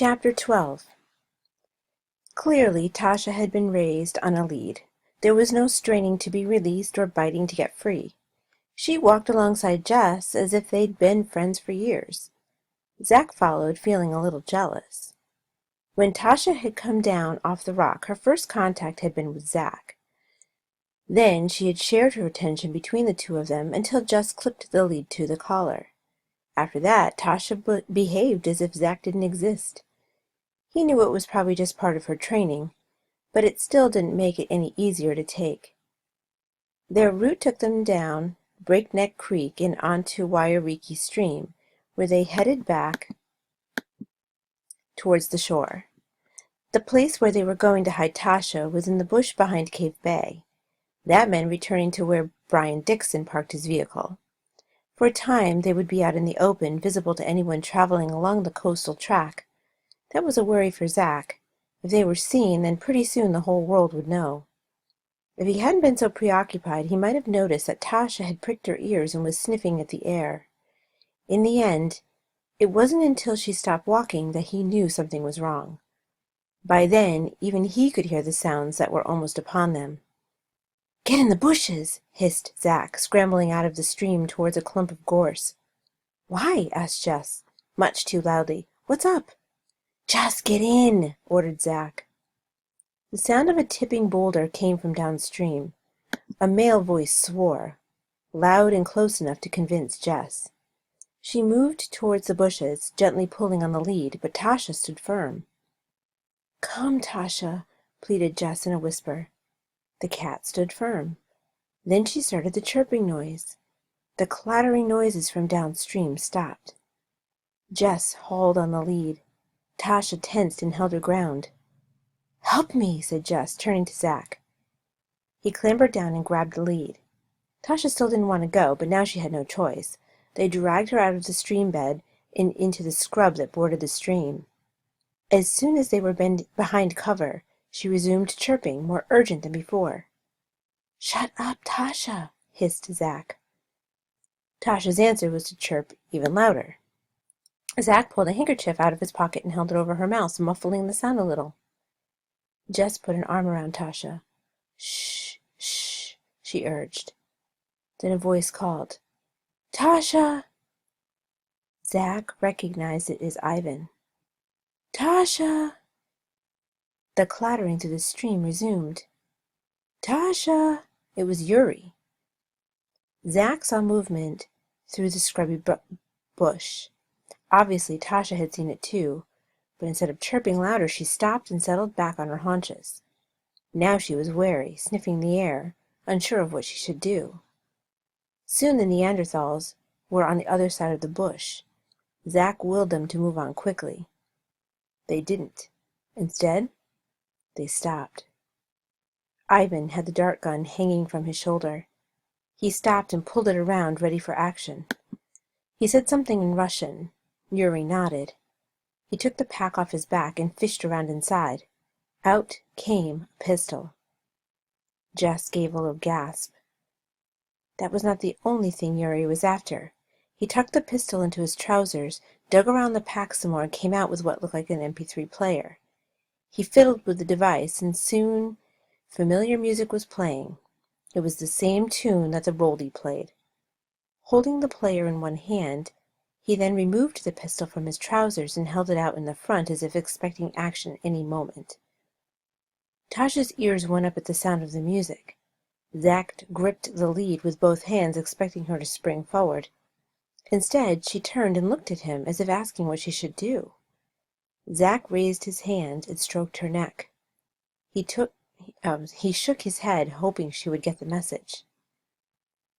Chapter 12. Clearly, Tasha had been raised on a lead. There was no straining to be released or biting to get free. She walked alongside Jess as if they'd been friends for years. Zack followed, feeling a little jealous. When Tasha had come down off the rock, her first contact had been with Zack. Then she had shared her attention between the two of them until Jess clipped the lead to the collar. After that, Tasha behaved as if Zack didn't exist. He knew it was probably just part of her training, but it still didn't make it any easier to take. Their route took them down Breakneck Creek and onto Wairiki Stream, where they headed back towards the shore. The place where they were going to hide Tasha was in the bush behind Cave Bay. That meant returning to where Brian Dixon parked his vehicle. For a time they would be out in the open, visible to anyone traveling along the coastal track. That was a worry for Zack. If they were seen, then pretty soon the whole world would know. If he hadn't been so preoccupied, he might have noticed that Tasha had pricked her ears and was sniffing at the air. In the end, it wasn't until she stopped walking that he knew something was wrong. By then, even he could hear the sounds that were almost upon them. "Get in the bushes!" hissed Zack, scrambling out of the stream towards a clump of gorse. "Why?" asked Jess, much too loudly. "What's up?" "Just get in!" ordered Zack. The sound of a tipping boulder came from downstream. A male voice swore, loud and close enough to convince Jess. She moved towards the bushes, gently pulling on the lead, but Tasha stood firm. "Come, Tasha," pleaded Jess in a whisper. The cat stood firm. Then she started the chirping noise. The clattering noises from downstream stopped. Jess hauled on the lead. Tasha tensed and held her ground. "Help me," said Jess, turning to Zack. He clambered down and grabbed the lead. Tasha still didn't want to go, but now she had no choice. They dragged her out of the stream bed and into the scrub that bordered the stream. As soon as they were behind cover, she resumed chirping, more urgent than before. "Shut up, Tasha," hissed Zack. Tasha's answer was to chirp even louder. Zack pulled a handkerchief out of his pocket and held it over her mouth, muffling the sound a little. Jess put an arm around Tasha. "Shh, shh," she urged. Then a voice called, "Tasha!" Zack recognized it as Ivan. "Tasha!" The clattering through the stream resumed. "Tasha!" It was Yuri. Zack saw movement through the scrubby bush. Obviously, Tasha had seen it too, but instead of chirping louder, she stopped and settled back on her haunches. Now she was wary, sniffing the air, unsure of what she should do. Soon the Neanderthals were on the other side of the bush. Zack willed them to move on quickly. They didn't. Instead, they stopped. Ivan had the dart gun hanging from his shoulder. He stopped and pulled it around, ready for action. He said something in Russian. Yuri nodded. He took the pack off his back and fished around inside. Out came a pistol. Jess gave a little gasp. That was not the only thing Yuri was after. He tucked the pistol into his trousers, dug around the pack some more, and came out with what looked like an MP3 player. He fiddled with the device, and soon familiar music was playing. It was the same tune that the roadie played. Holding the player in one hand, he then removed the pistol from his trousers and held it out in the front as if expecting action any moment. Tasha's ears went up at the sound of the music. Zack gripped the lead with both hands, expecting her to spring forward. Instead, she turned and looked at him as if asking what she should do. Zack raised his hand and stroked her neck. He shook his head, hoping she would get the message.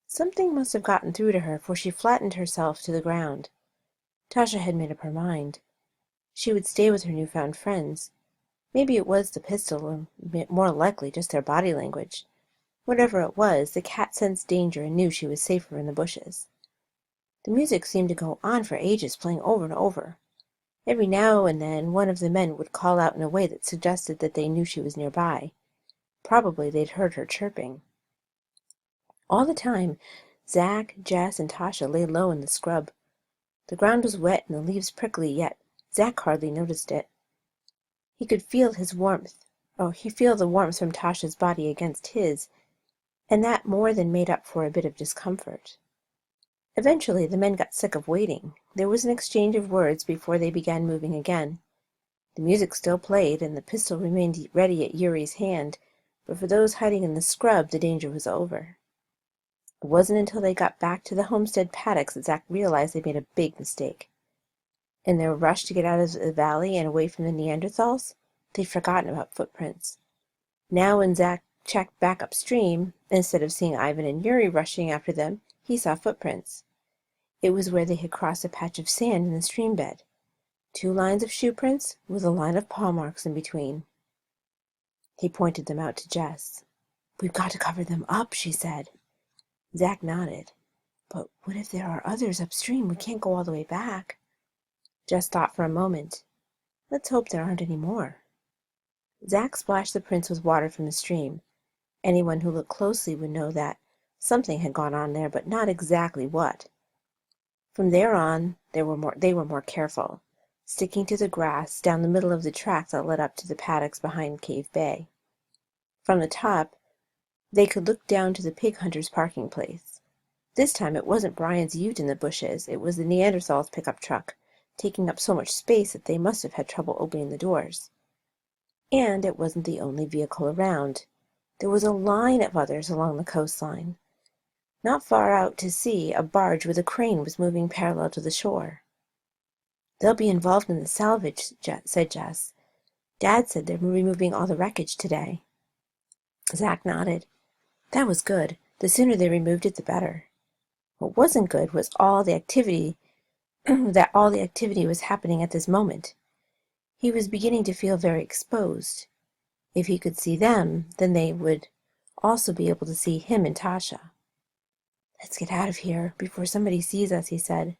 Something must have gotten through to her, for she flattened herself to the ground. Tasha had made up her mind. She would stay with her newfound friends. Maybe it was the pistol, or more likely just their body language. Whatever it was, the cat sensed danger and knew she was safer in the bushes. The music seemed to go on for ages, playing over and over. Every now and then one of the men would call out in a way that suggested that they knew she was nearby. Probably they'd heard her chirping. All the time, Zack, Jess, and Tasha lay low in the scrub. The ground was wet and the leaves prickly, yet Zack hardly noticed it. He could feel his warmth. Oh, he feel the warmth from Tasha's body against his, and that more than made up for a bit of discomfort. Eventually, the men got sick of waiting. There was an exchange of words before they began moving again. The music still played, and the pistol remained ready at Yuri's hand, but for those hiding in the scrub, the danger was over. It wasn't until they got back to the homestead paddocks that Zack realized they'd made a big mistake. In their rush to get out of the valley and away from the Neanderthals, they'd forgotten about footprints. Now when Zack checked back upstream, instead of seeing Ivan and Yuri rushing after them, he saw footprints. It was where they had crossed a patch of sand in the stream bed. 2 lines of shoe prints with a line of paw marks in between. He pointed them out to Jess. "We've got to cover them up," she said. Zack nodded. "But what if there are others upstream? We can't go all the way back." Jess thought for a moment. "Let's hope there aren't any more." Zack splashed the prints with water from the stream. Anyone who looked closely would know that something had gone on there, but not exactly what. From there on, they were more careful, sticking to the grass down the middle of the track that led up to the paddocks behind Cave Bay. From the top, they could look down to the pig hunters' parking place. This time it wasn't Brian's ute in the bushes, it was the Neanderthals' pickup truck, taking up so much space that they must have had trouble opening the doors. And it wasn't the only vehicle around. There was a line of others along the coastline. Not far out to sea, a barge with a crane was moving parallel to the shore. "They'll be involved in the salvage," said Jess. "Dad said they're removing all the wreckage today." Zack nodded. That was good. The sooner they removed it, the better. What wasn't good was all the activity was happening at this moment. He was beginning to feel very exposed. If he could see them, then they would also be able to see him and Tasha. "Let's get out of here before somebody sees us," he said.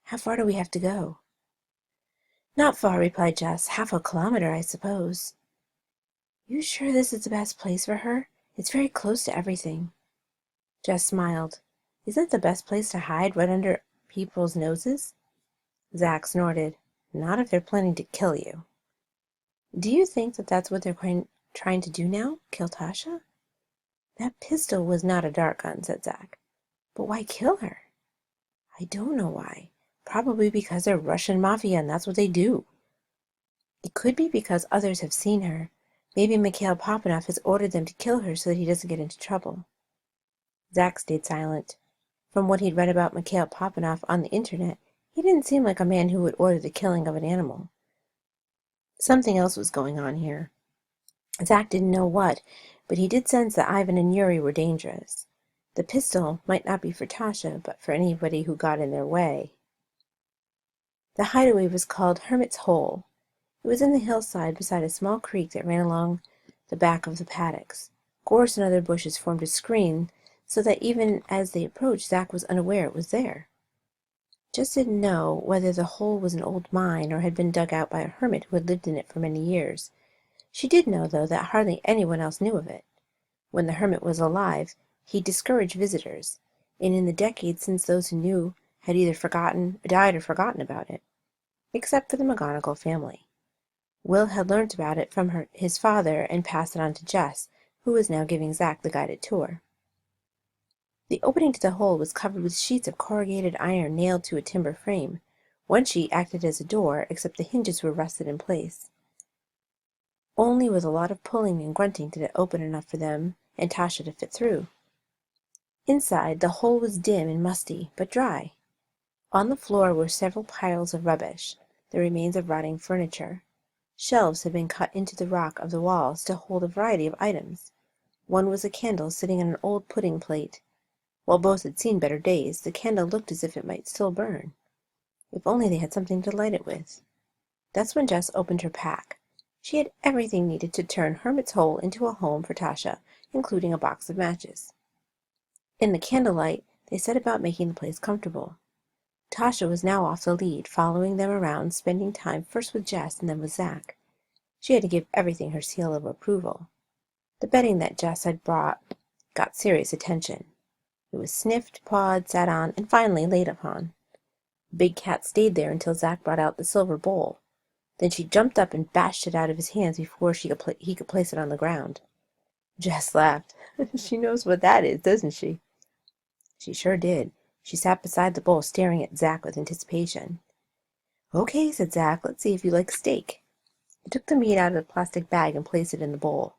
"How far do we have to go?" "Not far," replied Jess. "Half a kilometer, I suppose." "You sure this is the best place for her? It's very close to everything." Jess smiled. "Isn't it the best place to hide, right under people's noses?" Zack snorted. "Not if they're planning to kill you." "Do you think that that's what they're trying to do now? Kill Tasha?" "That pistol was not a dart gun," said Zack. "But why kill her?" "I don't know why. Probably because they're Russian mafia and that's what they do." "It could be because others have seen her. Maybe Mikhail Papanov has ordered them to kill her so that he doesn't get into trouble." Zack stayed silent. From what he'd read about Mikhail Papanov on the internet, he didn't seem like a man who would order the killing of an animal. Something else was going on here. Zack didn't know what, but he did sense that Ivan and Yuri were dangerous. The pistol might not be for Tasha, but for anybody who got in their way. The hideaway was called Hermit's Hole. It was in the hillside beside a small creek that ran along the back of the paddocks. Gorse and other bushes formed a screen, so that even as they approached, Zack was unaware it was there. Just didn't know whether the hole was an old mine or had been dug out by a hermit who had lived in it for many years. She did know, though, that hardly anyone else knew of it. When the hermit was alive, he discouraged visitors, and in the decades since those who knew had either died or forgotten about it, except for the McGonagall family. Will had learnt about it from his father and passed it on to Jess, who was now giving Zack the guided tour. The opening to the hole was covered with sheets of corrugated iron nailed to a timber frame. One sheet acted as a door, except the hinges were rusted in place. Only with a lot of pulling and grunting did it open enough for them and Tasha to fit through. Inside, the hole was dim and musty, but dry. On the floor were several piles of rubbish, the remains of rotting furniture. Shelves had been cut into the rock of the walls to hold a variety of items. One was a candle sitting on an old pudding plate. While both had seen better days, the candle looked as if it might still burn. If only they had something to light it with. That's when Jess opened her pack. She had everything needed to turn Hermit's Hole into a home for Tasha, including a box of matches. In the candlelight, they set about making the place comfortable. Tasha was now off the lead, following them around, spending time first with Jess and then with Zack. She had to give everything her seal of approval. The bedding that Jess had brought got serious attention. It was sniffed, pawed, sat on, and finally laid upon. The big cat stayed there until Zack brought out the silver bowl. Then she jumped up and bashed it out of his hands before he could place it on the ground. Jess laughed. She knows what that is, doesn't she? She sure did. She sat beside the bowl staring at Zack with anticipation. Okay, said Zack, let's see if you like steak. He took the meat out of the plastic bag and placed it in the bowl.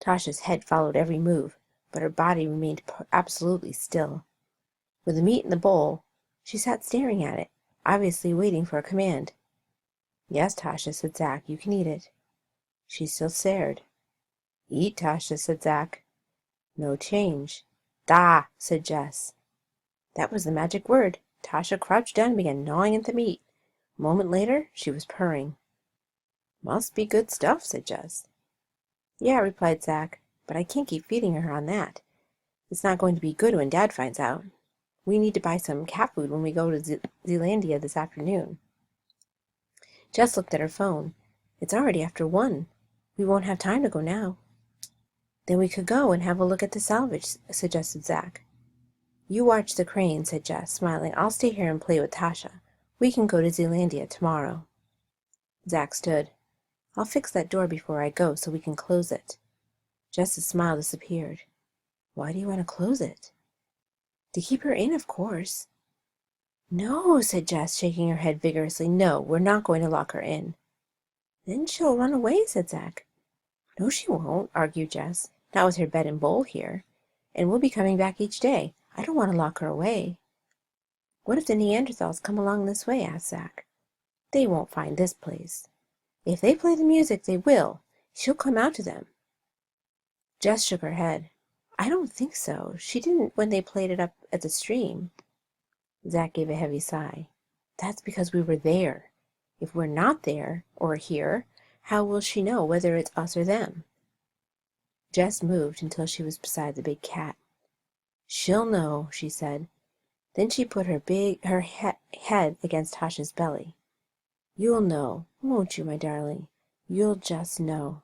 Tasha's head followed every move, but her body remained absolutely still. With the meat in the bowl, she sat staring at it, obviously waiting for a command. Yes, Tasha, said Zack, you can eat it. She still stared. Eat, Tasha, said Zack. No change. Da, said Jess. That was the magic word. Tasha crouched down and began gnawing at the meat. A moment later, she was purring. Must be good stuff, said Jess. Yeah, replied Zack, but I can't keep feeding her on that. It's not going to be good when Dad finds out. We need to buy some cat food when we go to Zealandia this afternoon. Jess looked at her phone. It's already after 1. We won't have time to go now. Then we could go and have a look at the salvage, suggested Zack. You watch the crane, said Jess, smiling. I'll stay here and play with Tasha. We can go to Zealandia tomorrow. Zack stood. I'll fix that door before I go so we can close it. Jess's smile disappeared. Why do you want to close it? To keep her in, of course. No, said Jess, shaking her head vigorously. No, we're not going to lock her in. Then she'll run away, said Zack. No, she won't, argued Jess. Not with her bed and bowl here. And we'll be coming back each day. I don't want to lock her away. What if the Neanderthals come along this way? Asked Zack. They won't find this place. If they play the music, they will. She'll come out to them. Jess shook her head. I don't think so. She didn't when they played it up at the stream. Zack gave a heavy sigh. That's because we were there. If we're not there, or here, how will she know whether it's us or them? Jess moved until she was beside the big cat. She'll know, she said. Then she put her head against Tasha's belly. You'll know, won't you, my darling? You'll just know.